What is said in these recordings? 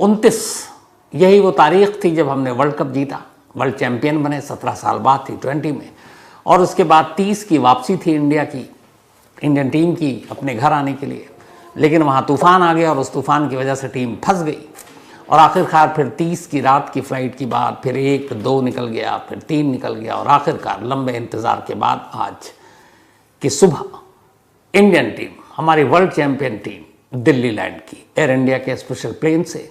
29 यही वो तारीख थी जब हमने वर्ल्ड कप जीता, वर्ल्ड चैंपियन बने। 17 साल बाद थी T20 में, और उसके बाद 30 की वापसी थी इंडियन टीम की अपने घर आने के लिए। लेकिन वहाँ तूफान आ गया और उस तूफान की वजह से टीम फंस गई, और आखिरकार फिर 30 की रात की फ़्लाइट के बाद फिर 1, 2 निकल गया, फिर 3 निकल गया, और आखिरकार लंबे इंतज़ार के बाद आज की सुबह इंडियन टीम, हमारी world champion team Delhi land की एयर इंडिया के स्पेशल प्लेन से।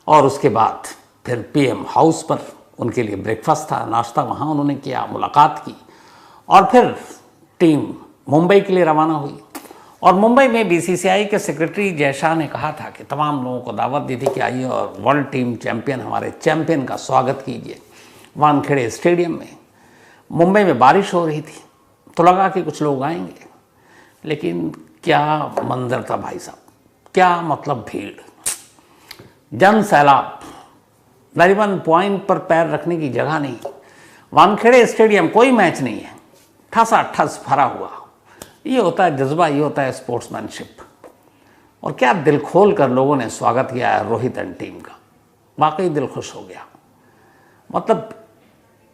और उसके बाद फिर PM हाउस पर उनके लिए ब्रेकफास्ट था, नाश्ता वहाँ उन्होंने किया, मुलाकात की, और फिर टीम मुंबई के लिए रवाना हुई। और मुंबई में BCCI के सेक्रेटरी जय शाह ने कहा था कि तमाम लोगों को दावत दी थी कि आइए और वर्ल्ड टीम चैंपियन, हमारे चैंपियन का स्वागत कीजिए वानखेड़े स्टेडियम में। मुंबई में बारिश हो रही थी तो लगा कि कुछ लोग आएंगे, लेकिन क्या मंजर था भाई साहब, क्या मतलब भीड़, जन सैलाब, तकरीबन पॉइंट पर पैर रखने की जगह नहीं। वानखेड़े स्टेडियम कोई मैच नहीं है, ठसाठस भरा हुआ। ये होता है जज्बा, ये होता है स्पोर्ट्समैनशिप। और क्या दिल खोल कर लोगों ने स्वागत किया है रोहित एंड टीम का, वाकई दिल खुश हो गया। मतलब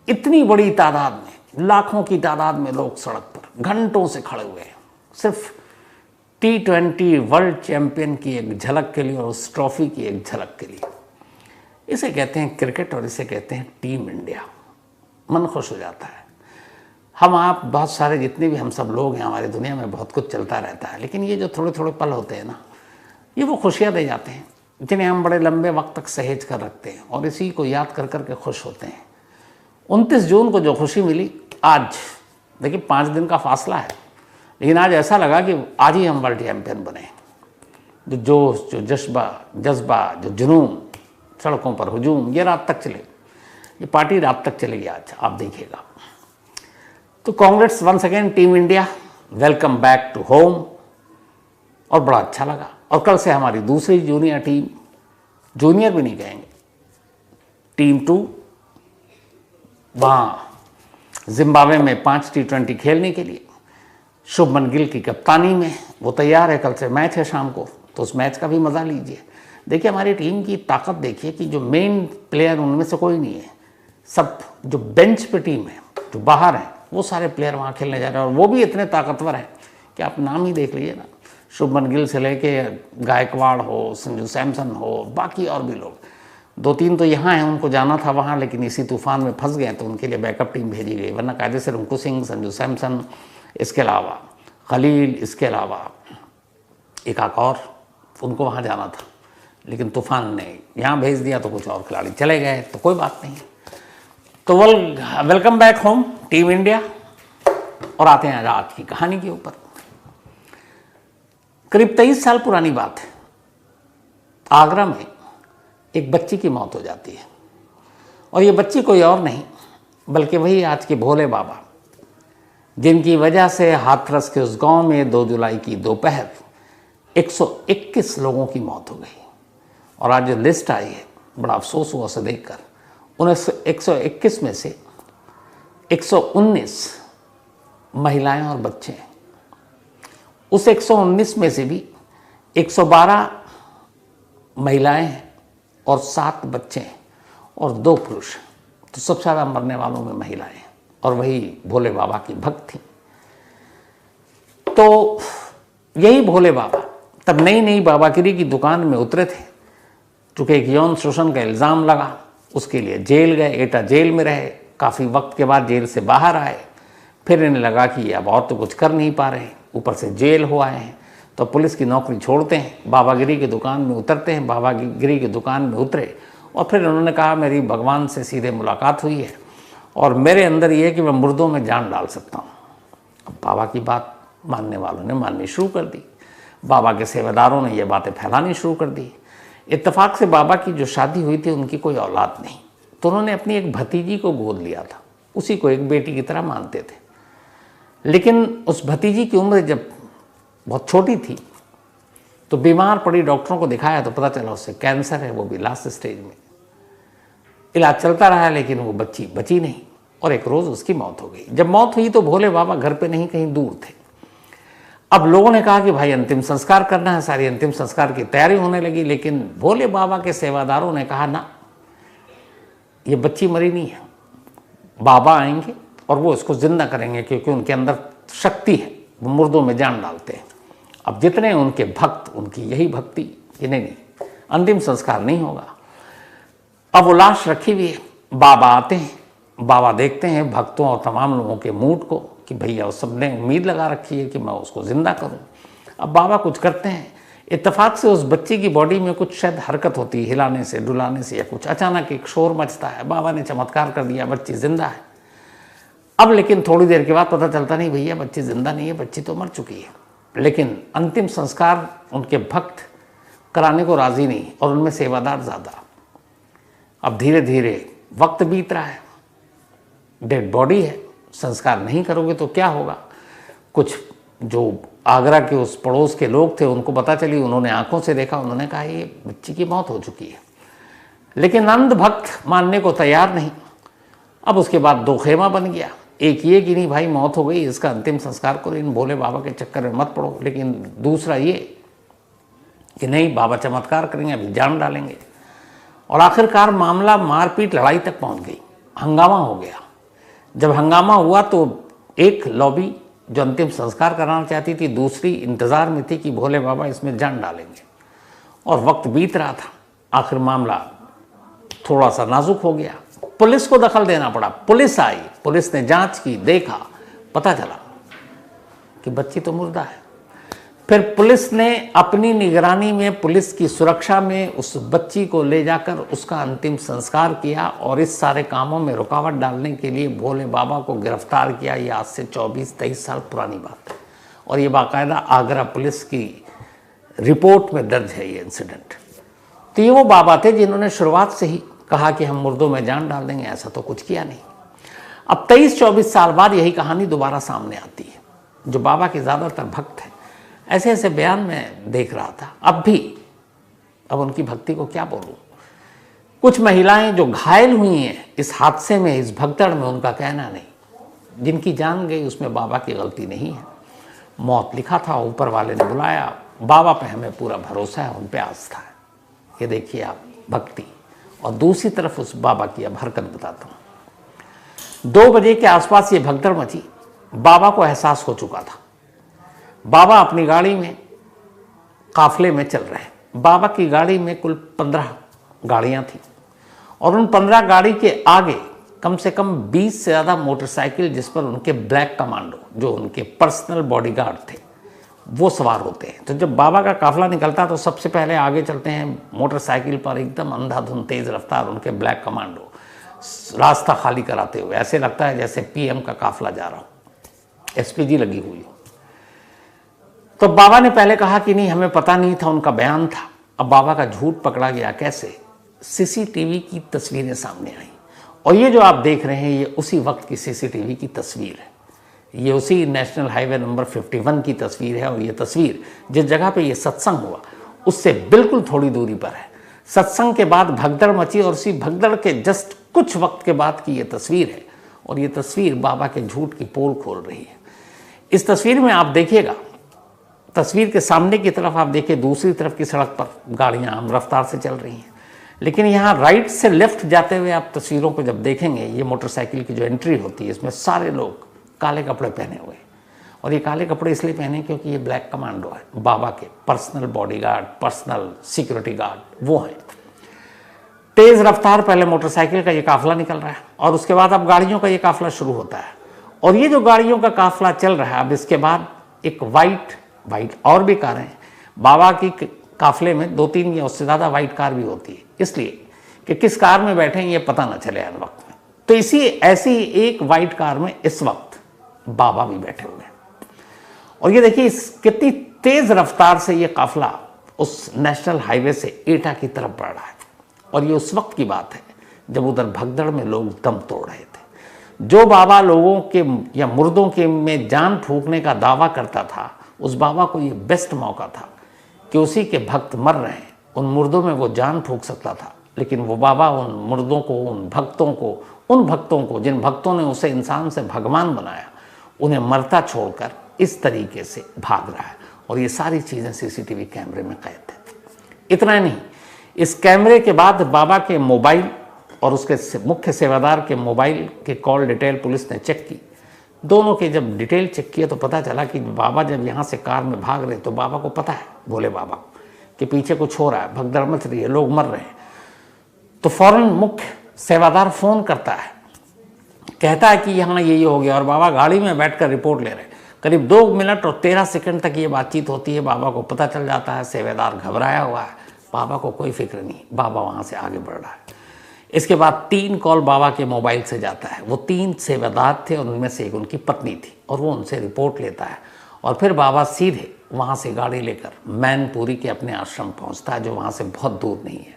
इतनी बड़ी तादाद में, लाखों की तादाद में लोग सड़क पर घंटों से खड़े हुए हैं, सिर्फ T20 वर्ल्ड चैंपियन की एक झलक के लिए और उस ट्रॉफी की एक झलक के लिए। इसे कहते हैं क्रिकेट और इसे कहते हैं टीम इंडिया। मन खुश हो जाता है। हम आप बहुत सारे जितने भी हम सब लोग हैं, हमारी दुनिया में बहुत कुछ चलता रहता है, लेकिन ये जो थोड़े थोड़े पल होते हैं ना, ये वो खुशियाँ दे जाते हैं जिन्हें हम बड़े लंबे वक्त तक सहेज कर रखते हैं, और इसी को याद कर कर के खुश होते हैं। 29 जून को जो खुशी मिली, आज देखिए 5 दिन का फासला है, लेकिन आज ऐसा लगा कि आज ही हम वर्ल्ड चैंपियन बने। जो जोश, जो जज्बा, जो जुनून, सड़कों पर हुजूम, ये रात तक चले, ये पार्टी रात तक चलेगी आज, आप देखिएगा। तो Congress once again team India, welcome back to home, और बड़ा अच्छा लगा। और कल से हमारी दूसरी जूनियर टीम, जूनियर भी नहीं कहेंगे, टीम 2 वहाँ जिम्बाब्वे में 5 T20 खेलने के लिए शुभमन गिल की कप्तानी में वो तैयार है। कल से मैच है शाम को, तो उस मैच का भी मज़ा लीजिए। देखिए हमारी टीम की ताकत देखिए कि जो मेन प्लेयर उनमें से कोई नहीं है, सब जो बेंच पे टीम है, जो बाहर हैं, वो सारे प्लेयर वहाँ खेलने जा रहे हैं, और वो भी इतने ताकतवर हैं कि आप नाम ही देख लीजिए ना, शुभमन गिल से लेके गायकवाड़ हो, संजू सैमसन हो, बाकी और भी लोग। 2-3 तो यहाँ हैं, उनको जाना था वहाँ, लेकिन इसी तूफान में फंस गए, तो उनके लिए बैकअप टीम भेजी गई, वरना कायदे से रिंकू सिंह, संजू सैमसन, इसके अलावा खलील, इसके अलावा एक और, उनको वहाँ जाना था, लेकिन तूफान ने यहाँ भेज दिया, तो कुछ और खिलाड़ी चले गए, तो कोई बात नहीं। तो welcome back home team India. और आते हैं आज की कहानी के ऊपर। करीब 23 साल पुरानी बात है, आगरा में एक बच्ची की मौत हो जाती है, और ये बच्ची कोई और नहीं बल्कि वही आज के भोले बाबा, जिनकी वजह से हाथरस के उस गांव में 2 जुलाई की दोपहर 121 लोगों की मौत हो गई। और आज जो लिस्ट आई है, बड़ा अफसोस हुआ उसे देखकर, उन 121 में से 119 महिलाएं और बच्चे हैं। उस 119 में से भी 112 महिलाएं हैं और 7 बच्चे हैं और 2 पुरुष हैं। तो सबसे ज़्यादा मरने वालों में महिलाएं हैं, और वही भोले बाबा की भक्त थी। तो यही भोले बाबा तब नई नई बाबागिरी की दुकान में उतरे थे, चूँकि एक यौन शोषण का इल्ज़ाम लगा, उसके लिए जेल गए, एटा जेल में रहे, काफ़ी वक्त के बाद जेल से बाहर आए। फिर इन्हें लगा कि अब और तो कुछ कर नहीं पा रहे, ऊपर से जेल हो आए हैं, तो पुलिस की नौकरी छोड़ते हैं, बाबागिरी की दुकान में उतरते हैं। बाबागिरी की दुकान में उतरे और फिर उन्होंने कहा मेरी भगवान से सीधे मुलाकात हुई है, और मेरे अंदर ये है कि मैं मुर्दों में जान डाल सकता हूँ। अब बाबा की बात मानने वालों ने माननी शुरू कर दी, बाबा के सेवादारों ने ये बातें फैलानी शुरू कर दी। इत्तेफाक से बाबा की जो शादी हुई थी, उनकी कोई औलाद नहीं, तो उन्होंने अपनी एक भतीजी को गोद लिया था, उसी को एक बेटी की तरह मानते थे। लेकिन उस भतीजी की उम्र जब बहुत छोटी थी तो बीमार पड़ी, डॉक्टरों को दिखाया तो पता चला उससे कैंसर है, वो भी लास्ट स्टेज में। इलाज चलता रहा, लेकिन वो बच्ची बची नहीं, और एक रोज़ उसकी मौत हो गई। जब मौत हुई तो भोले बाबा घर पे नहीं, कहीं दूर थे। अब लोगों ने कहा कि भाई अंतिम संस्कार करना है, सारी अंतिम संस्कार की तैयारी होने लगी, लेकिन भोले बाबा के सेवादारों ने कहा ना, ये बच्ची मरी नहीं है, बाबा आएंगे और वो इसको जिंदा करेंगे, क्योंकि उनके अंदर शक्ति है, वो मुर्दों में जान डालते हैं। अब जितने उनके भक्त, उनकी यही भक्ति कि नहीं अंतिम संस्कार नहीं होगा। अब वो लाश रखी हुई है, बाबा आते हैं, बाबा देखते हैं भक्तों और तमाम लोगों के मूड को कि भैया उस सब ने उम्मीद लगा रखी है कि मैं उसको जिंदा करूं। अब बाबा कुछ करते हैं, इत्तेफाक से उस बच्ची की बॉडी में कुछ शायद हरकत होती है, हिलाने से डुलाने से या कुछ, अचानक एक शोर मचता है, बाबा ने चमत्कार कर दिया, बच्ची जिंदा है। अब लेकिन थोड़ी देर के बाद पता चलता नहीं भैया बच्ची जिंदा नहीं है, बच्ची तो मर चुकी है। लेकिन अंतिम संस्कार उनके भक्त कराने को राजी नहीं और उनमें सेवादार ज़्यादा। अब धीरे धीरे वक्त बीत रहा है, डेड बॉडी है, संस्कार नहीं करोगे तो क्या होगा। कुछ जो आगरा के उस पड़ोस के लोग थे उनको पता चली, उन्होंने आंखों से देखा, उन्होंने कहा ये बच्ची की मौत हो चुकी है। लेकिन अंध भक्त मानने को तैयार नहीं। अब उसके बाद दो खेमा बन गया, एक ये कि नहीं भाई मौत हो गई, इसका अंतिम संस्कार करो, इन भोले बाबा के चक्कर में मत पड़ो। लेकिन दूसरा ये कि नहीं, बाबा चमत्कार करेंगे, अभी जान डालेंगे। और आखिरकार मामला मारपीट लड़ाई तक पहुंच गई, हंगामा हो गया। जब हंगामा हुआ तो एक लॉबी जो अंतिम संस्कार कराना चाहती थी, दूसरी इंतज़ार में थी कि भोले बाबा इसमें जान डालेंगे। और वक्त बीत रहा था, आखिर मामला थोड़ा सा नाजुक हो गया, पुलिस को दखल देना पड़ा। पुलिस आई, पुलिस ने जांच की, देखा, पता चला कि बच्ची तो मुर्दा है। फिर पुलिस ने अपनी निगरानी में, पुलिस की सुरक्षा में उस बच्ची को ले जाकर उसका अंतिम संस्कार किया और इस सारे कामों में रुकावट डालने के लिए भोले बाबा को गिरफ्तार किया। ये आज से 24-23 साल पुरानी बात है और ये बाकायदा आगरा पुलिस की रिपोर्ट में दर्ज है ये इंसिडेंट। तो ये वो बाबा थे जिन्होंने शुरुआत से ही कहा कि हम मुर्दों में जान डाल देंगे, ऐसा तो कुछ किया नहीं। अब 23-24 साल बाद यही कहानी दोबारा सामने आती है। जो बाबा के ज़्यादातर भक्त हैं, ऐसे ऐसे बयान में देख रहा था अब भी, अब उनकी भक्ति को क्या बोलूं। कुछ महिलाएं जो घायल हुई हैं इस हादसे में, इस भगदड़ में, उनका कहना नहीं, जिनकी जान गई उसमें बाबा की गलती नहीं है। मौत लिखा था, ऊपर वाले ने बुलाया, बाबा पे हमें पूरा भरोसा है, उन पे आस्था है। ये देखिए आप भक्ति। और दूसरी तरफ उस बाबा की अब हरकत बताता हूँ। 2 बजे के आसपास ये भगदड़ मची, बाबा को एहसास हो चुका था। बाबा अपनी गाड़ी में काफले में चल रहे हैं। बाबा की गाड़ी में कुल 15 गाड़ियां थी और उन 15 गाड़ी के आगे कम से कम 20 से ज़्यादा मोटरसाइकिल, जिस पर उनके ब्लैक कमांडो, जो उनके पर्सनल बॉडीगार्ड थे, वो सवार होते हैं। तो जब बाबा का काफिला निकलता तो सबसे पहले आगे चलते हैं मोटरसाइकिल पर, एकदम अंधाधुंध तेज रफ्तार उनके ब्लैक कमांडो, रास्ता खाली कराते हुए। ऐसे लगता है जैसे पीएम का काफिला जा रहा हो, एसपीजी लगी हुई हो। तो बाबा ने पहले कहा कि नहीं, हमें पता नहीं था, उनका बयान था। अब बाबा का झूठ पकड़ा गया। कैसे? सीसीटीवी की तस्वीरें सामने आई और ये जो आप देख रहे हैं ये उसी वक्त की सीसीटीवी की तस्वीर है। ये उसी नेशनल हाईवे नंबर 51 की तस्वीर है और ये तस्वीर जिस जगह पे ये सत्संग हुआ उससे बिल्कुल थोड़ी दूरी पर है। सत्संग के बाद भगदड़ मची और उसी भगदड़ के जस्ट कुछ वक्त के बाद की ये तस्वीर है और ये तस्वीर बाबा के झूठ की पोल खोल रही है। इस तस्वीर में आप देखिएगा, तस्वीर के सामने की तरफ आप देखिए, दूसरी तरफ की सड़क पर गाड़ियां आम रफ्तार से चल रही हैं, लेकिन यहाँ राइट से लेफ्ट जाते हुए आप तस्वीरों को जब देखेंगे, ये मोटरसाइकिल की जो एंट्री होती है इसमें सारे लोग काले कपड़े पहने हुए। और ये काले कपड़े इसलिए पहने क्योंकि ये ब्लैक कमांडो है, बाबा के personal bodyguard, personal security guard वो हैं। तेज रफ्तार पहले मोटरसाइकिल का ये काफिला निकल रहा है और उसके बाद अब गाड़ियों का ये काफिला शुरू होता है। और ये जो गाड़ियों का काफिला चल रहा है, अब इसके बाद एक वाइट और भी कारें हैं। बाबा की काफिले में 2-3 या उससे ज़्यादा वाइट कार भी होती है, इसलिए कि किस कार में बैठे हैं ये पता ना चले हर वक्त में। तो ऐसी एक वाइट कार में इस वक्त बाबा भी बैठे हुए हैं और ये देखिए कितनी तेज रफ्तार से ये काफिला उस नेशनल हाईवे से एटा की तरफ बढ़ रहा है। और ये उस वक्त की बात है जब उधर भगदड़ में लोग दम तोड़ रहे थे। जो बाबा लोगों के या मुर्दों के में जान फूंकने का दावा करता था, उस बाबा को ये बेस्ट मौका था कि उसी के भक्त मर रहे हैं, उन मुर्दों में वो जान फूंक सकता था। लेकिन वो बाबा उन मुर्दों को, उन भक्तों को जिन भक्तों ने उसे इंसान से भगवान बनाया, उन्हें मरता छोड़कर इस तरीके से भाग रहा है और ये सारी चीज़ें सीसीटीवी कैमरे में कैद है। इतना नहीं, इस कैमरे के बाद बाबा के मोबाइल और उसके मुख्य सेवादार के मोबाइल के कॉल डिटेल पुलिस ने चेक की। दोनों के जब डिटेल चेक किए तो पता चला कि बाबा जब यहाँ से कार में भाग रहे तो बाबा को पता है, भोले बाबा कि पीछे कुछ हो रहा है, भगदड़ मच रही है, लोग मर रहे हैं। तो फौरन मुख्य सेवादार फ़ोन करता है, कहता है कि यहाँ ये हो गया, और बाबा गाड़ी में बैठकर रिपोर्ट ले रहे हैं। करीब 2 मिनट और 13 सेकंड तक ये बातचीत होती है। बाबा को पता चल जाता है, सेवादार घबराया हुआ है, बाबा को कोई फिक्र नहीं, बाबा वहाँ से आगे बढ़ रहा है। इसके बाद 3 कॉल बाबा के मोबाइल से जाता है। वो 3 सेवादार थे और उनमें से एक उनकी पत्नी थी, और वो उनसे रिपोर्ट लेता है। और फिर बाबा सीधे वहाँ से गाड़ी लेकर मैनपुरी के अपने आश्रम पहुँचता है, जो वहाँ से बहुत दूर नहीं है।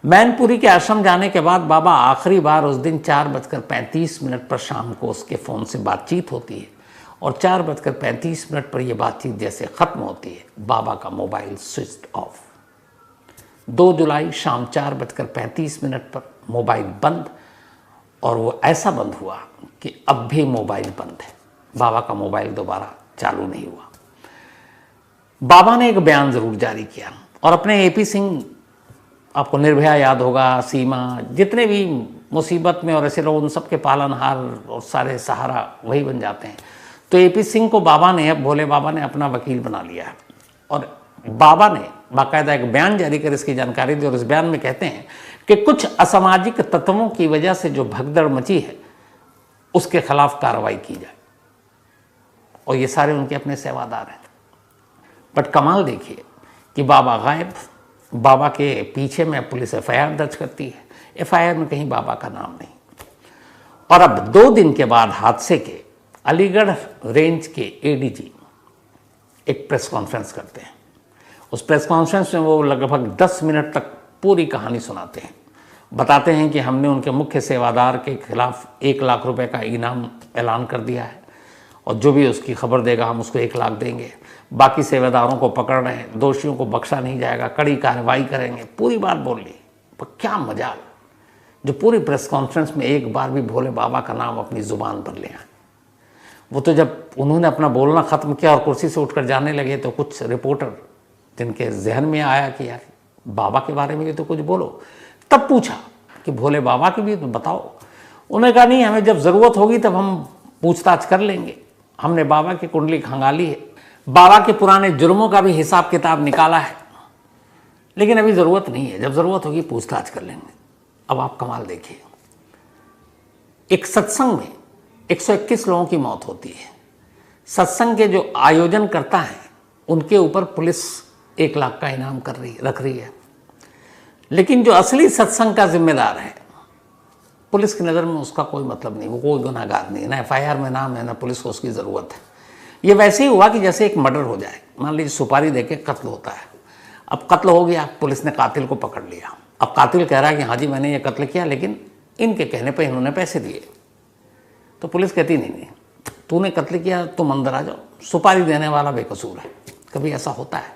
मैनपुरी के आश्रम जाने के बाद बाबा आखिरी बार उस दिन 4:35 पर शाम को उसके फ़ोन से बातचीत होती है, और 4:35 पर यह बातचीत जैसे ख़त्म होती है, बाबा का मोबाइल स्विच ऑफ। 2 जुलाई शाम 4:35 पर मोबाइल बंद, और वो ऐसा बंद हुआ कि अब भी मोबाइल बंद है। बाबा का मोबाइल दोबारा चालू नहीं हुआ। बाबा ने एक बयान ज़रूर जारी किया और अपने AP सिंह, आपको निर्भया याद होगा, सीमा, जितने भी मुसीबत में और ऐसे लोग, उन सब के पालनहार और सारे सहारा वही बन जाते हैं। तो AP सिंह को बाबा ने, अब भोले बाबा ने अपना वकील बना लिया है, और बाबा ने बाकायदा एक बयान जारी कर इसकी जानकारी दी। और इस बयान में कहते हैं कि कुछ असामाजिक तत्वों की वजह से जो भगदड़ मची है उसके खिलाफ कार्रवाई की जाए, और ये सारे उनके अपने सेवादार हैं। बट कमाल देखिए कि बाबा गायब। बाबा के पीछे में पुलिस FIR दर्ज करती है, FIR में कहीं बाबा का नाम नहीं। और अब 2 दिन के बाद हादसे के अलीगढ़ रेंज के ADG एक प्रेस कॉन्फ्रेंस करते हैं। उस प्रेस कॉन्फ्रेंस में वो लगभग 10 मिनट तक पूरी कहानी सुनाते हैं। बताते हैं कि हमने उनके मुख्य सेवादार के खिलाफ 1 लाख रुपए का इनाम ऐलान कर दिया है, और जो भी उसकी खबर देगा हम उसको 1 लाख देंगे। बाकी सेवादारों को पकड़ रहे हैं, दोषियों को बख्शा नहीं जाएगा, कड़ी कार्रवाई करेंगे। पूरी बात बोल ली। पर क्या मजाल, जो पूरी प्रेस कॉन्फ्रेंस में एक बार भी भोले बाबा का नाम अपनी ज़ुबान पर ले आए। वो तो जब उन्होंने अपना बोलना ख़त्म किया और कुर्सी से उठकर जाने लगे तो कुछ रिपोर्टर, जिनके जहन में आया कि यार बाबा के बारे में भी तो कुछ बोलो, तब पूछा कि भोले बाबा की भी तो बताओ। उन्होंने कहा नहीं, हमें जब ज़रूरत होगी तब हम पूछताछ कर लेंगे। हमने बाबा की कुंडली खंगाली है, बाबा के पुराने जुर्मों का भी हिसाब किताब निकाला है, लेकिन अभी ज़रूरत नहीं है, जब ज़रूरत होगी पूछताछ कर लेंगे। अब आप कमाल देखिए, एक सत्संग में 121 लोगों की मौत होती है। सत्संग के जो आयोजन करता है उनके ऊपर पुलिस 1 लाख का इनाम रख रही है, लेकिन जो असली सत्संग का जिम्मेदार है पुलिस की नज़र में उसका कोई मतलब नहीं, वो कोई गुनाहगार नहीं, ना FIR में नाम है, ना पुलिस को उसकी ज़रूरत है। ये वैसे ही हुआ कि जैसे एक मर्डर हो जाए, मान लीजिए सुपारी देके कत्ल होता है। अब कत्ल हो गया, पुलिस ने कातिल को पकड़ लिया। अब कातिल कह रहा है कि हाँ जी मैंने ये कत्ल किया, लेकिन इनके कहने पर इन्होंने पैसे दिए। तो पुलिस कहती नहीं, तूने कत्ल किया, तुम अंदर आ जाओ, सुपारी देने वाला बेकसूर है। कभी ऐसा होता है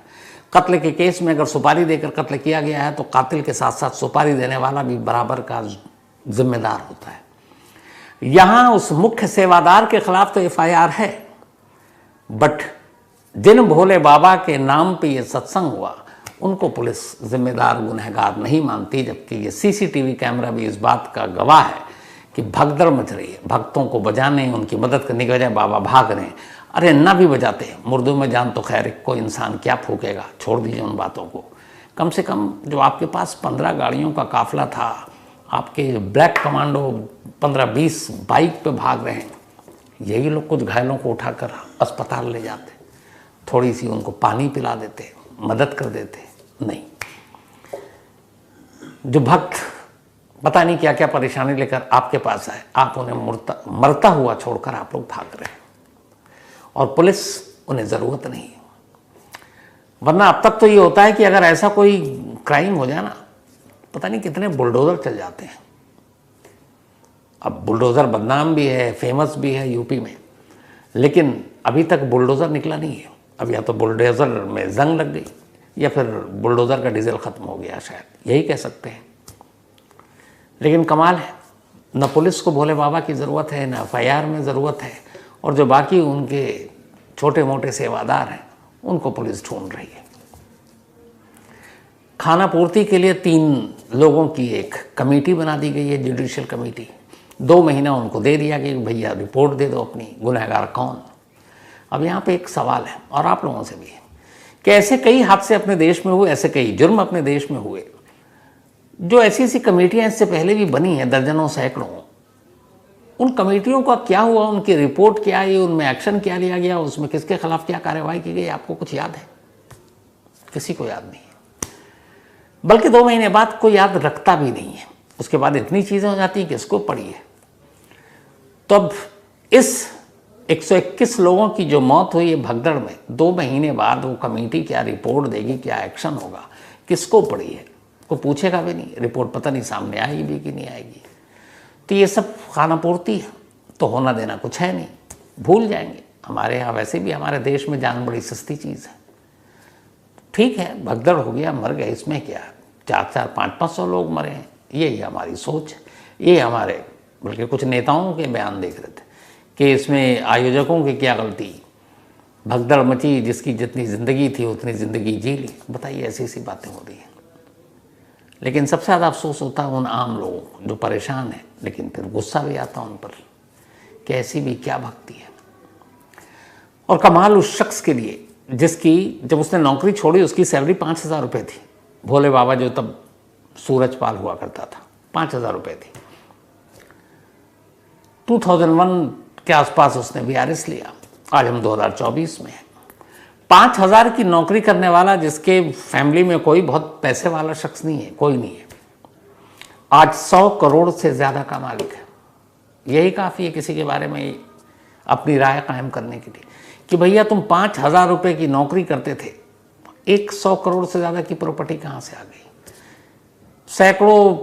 कत्ल के केस में, अगर सुपारी देकर कत्ल किया गया है तो कातिल के साथ साथ सुपारी देने वाला भी बराबर का जिम्मेदार होता है। यहाँ उस मुख्य सेवादार के खिलाफ तो FIR है, बट जिन भोले बाबा के नाम पे ये सत्संग हुआ उनको पुलिस जिम्मेदार गुनहगार नहीं मानती, जबकि ये CCTV कैमरा भी इस बात का गवाह है कि भगदड़ मच रही है। भक्तों को बजाने, उनकी मदद करने के बजाय बाबा भाग रहे हैं। अरे ना भी बजाते, मुर्दों में जान तो खैर, कोई इंसान क्या फूकेगा, छोड़ दीजिए उन बातों को। कम से कम जो आपके पास 15 गाड़ियों का काफिला था, आपके ब्लैक कमांडो 15-20 बाइक पे भाग रहे हैं, यही लोग कुछ घायलों को उठाकर अस्पताल ले जाते, थोड़ी सी उनको पानी पिला देते, मदद कर देते। नहीं, जो भक्त पता नहीं क्या क्या परेशानी लेकर आपके पास आए, आप उन्हें मरता हुआ छोड़कर आप लोग भाग रहे हैं, और पुलिस उन्हें ज़रूरत नहीं है। वरना अब तक तो ये होता है कि अगर ऐसा कोई क्राइम हो जाए ना, पता नहीं कितने बुलडोज़र चल जाते हैं। अब बुलडोज़र बदनाम भी है, फेमस भी है यूपी में, लेकिन अभी तक बुलडोज़र निकला नहीं है। अब या तो बुलडोज़र में जंग लग गई, या फिर बुलडोज़र का डीजल ख़त्म हो गया, शायद यही कह सकते हैं। लेकिन कमाल है, न पुलिस को भोले बाबा की ज़रूरत है, न FIR में ज़रूरत है, और जो बाकी उनके छोटे मोटे सेवादार हैं, उनको पुलिस ढूंढ रही है। खाना पूर्ति के लिए 3 लोगों की एक कमेटी बना दी गई है, जुडिशियल कमेटी। 2 महीना उनको दे दिया कि भैया रिपोर्ट दे दो अपनी, गुनहगार कौन। अब यहाँ पे एक सवाल है, और आप लोगों से भी है, कि ऐसे कई हादसे अपने देश में हुए, ऐसे कई जुर्म अपने देश में हुए, जो ऐसी ऐसी कमेटियाँ इससे पहले भी बनी हैं, दर्जनों सैकड़ों। उन कमेटियों का क्या हुआ, उनकी रिपोर्ट क्या आई, उनमें एक्शन क्या लिया गया, उसमें किसके खिलाफ क्या कार्रवाई की गई, आपको कुछ याद है? किसी को याद नहीं है। बल्कि 2 महीने बाद कोई याद रखता भी नहीं है। उसके बाद इतनी चीज़ें हो जाती हैं कि इसको पढ़िए। तो अब इस 121 लोगों की जो मौत हुई है भगदड़ में, 2 महीने बाद वो कमेटी क्या रिपोर्ट देगी, क्या एक्शन होगा, किसको पड़ी है, कोई पूछेगा भी नहीं। रिपोर्ट पता नहीं सामने आएगी भी कि नहीं आएगी। तो ये सब खानापूर्ति है, तो होना देना कुछ है नहीं, भूल जाएंगे। हमारे यहाँ वैसे भी हमारे देश में जान बड़ी सस्ती चीज़ है। ठीक है, भगदड़ हो गया, मर गए, इसमें क्या, 400, 500 लोग मरे हैं, यही हमारी सोच। ये हमारे बल्कि कुछ नेताओं के बयान देख रहे थे कि इसमें आयोजकों की क्या गलती, भगदड़ मची, जिसकी जितनी ज़िंदगी थी उतनी ज़िंदगी जी ली। बताइए, ऐसी ऐसी बातें हो रही हैं। लेकिन सबसे ज़्यादा अफसोस होता है उन आम लोगों को जो परेशान हैं, लेकिन फिर गुस्सा भी आता उन पर कि ऐसी भी क्या भक्ति है। और कमाल उस शख्स के लिए जिसकी जब उसने नौकरी छोड़ी उसकी सैलरी 5,000 रुपये थी। भोले बाबा जो तब सूरजपाल हुआ करता था, 5,000 रुपये थी। 2001 के आसपास उसने VRS लिया। आज हम 2024 में हैं। 5,000 की नौकरी करने वाला, जिसके फैमिली में कोई बहुत पैसे वाला शख्स नहीं है, कोई नहीं है, आज 100 करोड़ से ज़्यादा का मालिक है। यही काफ़ी है किसी के बारे में अपनी राय कायम करने के लिए कि भैया तुम 5,000 रुपये की नौकरी करते थे, 100 करोड़ से ज़्यादा की प्रॉपर्टी कहाँ से आ गई। सैकड़ों,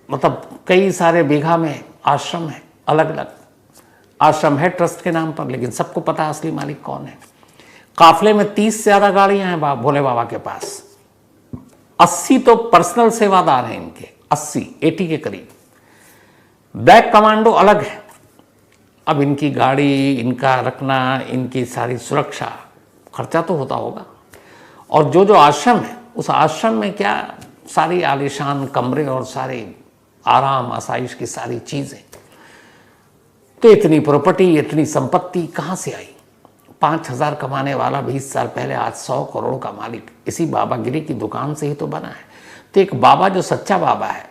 मतलब कई सारे बीघा में आश्रम है, अलग अलग आश्रम है ट्रस्ट के नाम पर, लेकिन सबको पता है असली मालिक कौन है। काफले में 30 से ज़्यादा गाड़ियां हैं भोले बाबा के पास। 80 तो पर्सनल सेवादार हैं इनके, 80 के करीब। ब्लैक कमांडो अलग है। अब इनकी गाड़ी, इनका रखना, इनकी सारी सुरक्षा, खर्चा तो होता होगा। और जो जो आश्रम है, उस आश्रम में क्या सारी आलीशान कमरे और सारे आराम आसाइश की सारी चीज़ें। तो इतनी प्रॉपर्टी, इतनी संपत्ति कहाँ से आई। 5,000 कमाने वाला 20 साल पहले आज 100 करोड़ का मालिक इसी बाबागिरी की दुकान से ही तो बना है। तो एक बाबा जो सच्चा बाबा है,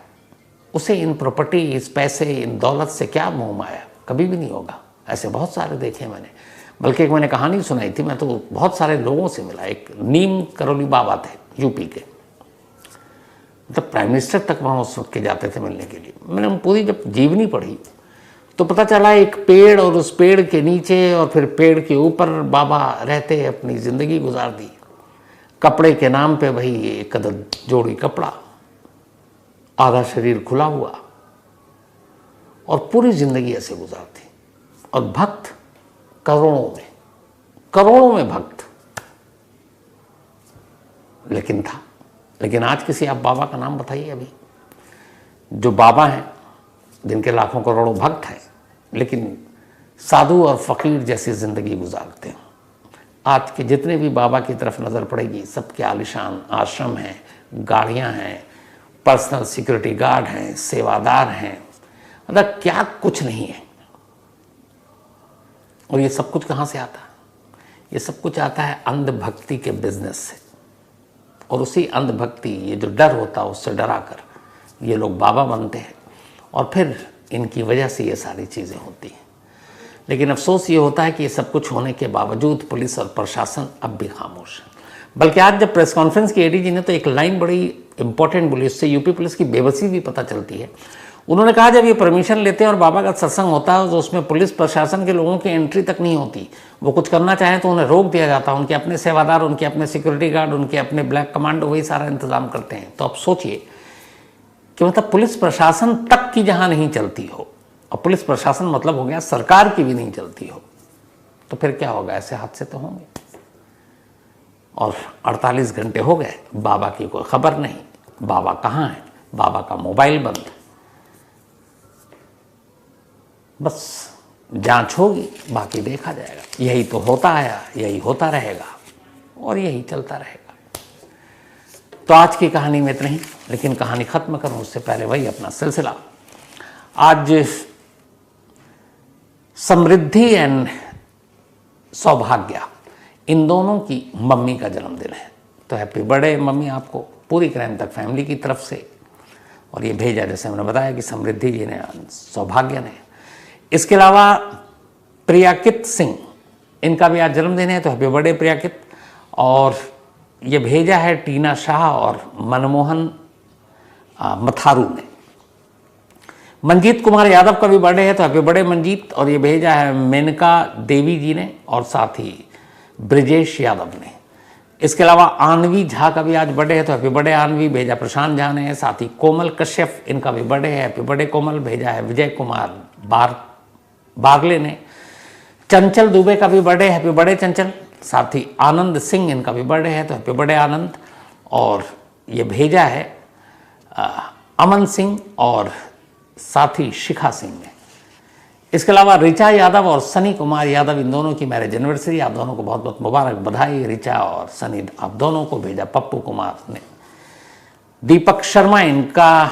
उसे इन प्रॉपर्टी, इस पैसे, इन दौलत से क्या मोह माया, कभी भी नहीं होगा। ऐसे बहुत सारे देखे मैंने, बल्कि एक मैंने कहानी सुनाई थी। मैं तो बहुत सारे लोगों से मिला। एक नीम करोली बाबा थे यूपी के, मतलब प्राइम मिनिस्टर तक वहाँ उस वक्त के जाते थे मिलने के लिए। मैंने पूरी जब जीवनी पढ़ी तो पता चला एक पेड़, और उस पेड़ के नीचे और फिर पेड़ के ऊपर बाबा रहते, अपनी ज़िंदगी गुजार दी। कपड़े के नाम पे वही एक अदद जोड़ी कपड़ा, आधा शरीर खुला हुआ, और पूरी ज़िंदगी ऐसे गुजारती। और भक्त करोड़ों में भक्त लेकिन था। लेकिन आज किसी आप बाबा का नाम बताइए अभी, जो बाबा हैं, जिनके लाखों करोड़ों भक्त हैं, लेकिन साधु और फकीर जैसी ज़िंदगी गुजारते हैं। आज के जितने भी बाबा की तरफ नज़र पड़ेगी, सबके आलिशान आश्रम हैं, गाड़ियां हैं, पर्सनल सिक्योरिटी गार्ड हैं, सेवादार हैं, मतलब क्या कुछ नहीं है। और ये सब कुछ कहाँ से आता है? ये सब कुछ आता है अंधभक्ति के बिजनेस से। और उसी अंधभक्ति, ये जो डर होता है, उससे डरा कर ये लोग बाबा बनते हैं, और फिर इनकी वजह से ये सारी चीज़ें होती हैं। लेकिन अफसोस ये होता है कि ये सब कुछ होने के बावजूद पुलिस और प्रशासन अब भी खामोश है। बल्कि आज जब प्रेस कॉन्फ्रेंस की ADG ने तो एक लाइन बड़ी इंपॉर्टेंट बोली, उससे यूपी पुलिस की बेबसी भी पता चलती है। उन्होंने कहा जब ये परमिशन लेते हैं और बाबा का सत्संग होता है तो उसमें पुलिस प्रशासन के लोगों की एंट्री तक नहीं होती। वो कुछ करना चाहें तो उन्हें रोक दिया जाता है। उनके अपने सेवादार, उनके अपने सिक्योरिटी गार्ड, उनके अपने ब्लैक कमांडो वही सारा इंतजाम करते हैं। तो अब सोचिए कि मतलब पुलिस प्रशासन तक की जहाँ नहीं चलती हो, और पुलिस प्रशासन मतलब हो गया सरकार की भी नहीं चलती हो, तो फिर क्या होगा? ऐसे हादसे तो होंगे। और 48 घंटे हो गए, बाबा की कोई खबर नहीं। बाबा कहाँ है? बाबा का मोबाइल बंद। बस जांच होगी, बाकी देखा जाएगा। यही तो होता है, यही होता रहेगा और यही चलता रहेगा। तो आज की कहानी में इतना ही, लेकिन कहानी खत्म करूं उससे पहले वही अपना सिलसिला। आज समृद्धि एंड सौभाग्य इन दोनों की मम्मी का जन्मदिन है। तो हैप्पी बर्थडे मम्मी आपको, पूरी क्राइम तक फैमिली की तरफ से। और ये भेजा जैसे मैंने बताया कि समृद्धि जी ने, सौभाग्य ने। इसके अलावा प्रियाकित सिंह, इनका भी आज जन्मदिन है, तो हैप्पी बर्थडे प्रियाकित। और ये भेजा है टीना शाह और मनमोहन मथारू ने। मंजीत कुमार यादव का भी बर्थडे है, तो हैप्पी बर्थडे मंजीत। और ये भेजा है मेनका देवी जी ने और साथ ही ब्रिजेश यादव ने। इसके अलावा आनवी झा का भी आज बर्थडे है, तो हैप्पी बर्थडे आनवी, भेजा प्रशांत झा ने। साथ ही कोमल कश्यप, इनका भी बर्थडे है, हैप्पी बर्थडे कोमल, भेजा है विजय कुमार बागले ने। चंचल दुबे का भी बर्थडे, हैप्पी बर्थडे चंचल। साथ ही आनंद सिंह, इनका भी बर्थडे है, तो हैप्पी बर्थडे आनंद। और ये भेजा है अमन सिंह और साथ ही शिखा सिंह ने। इसके अलावा रिचा यादव और सनी कुमार यादव, इन दोनों की मैरिज एनिवर्सरी, आप दोनों को बहुत बहुत मुबारक बधाई। रिचा और सनी, आप दोनों को भेजा पप्पू कुमार ने। दीपक शर्मा, इनका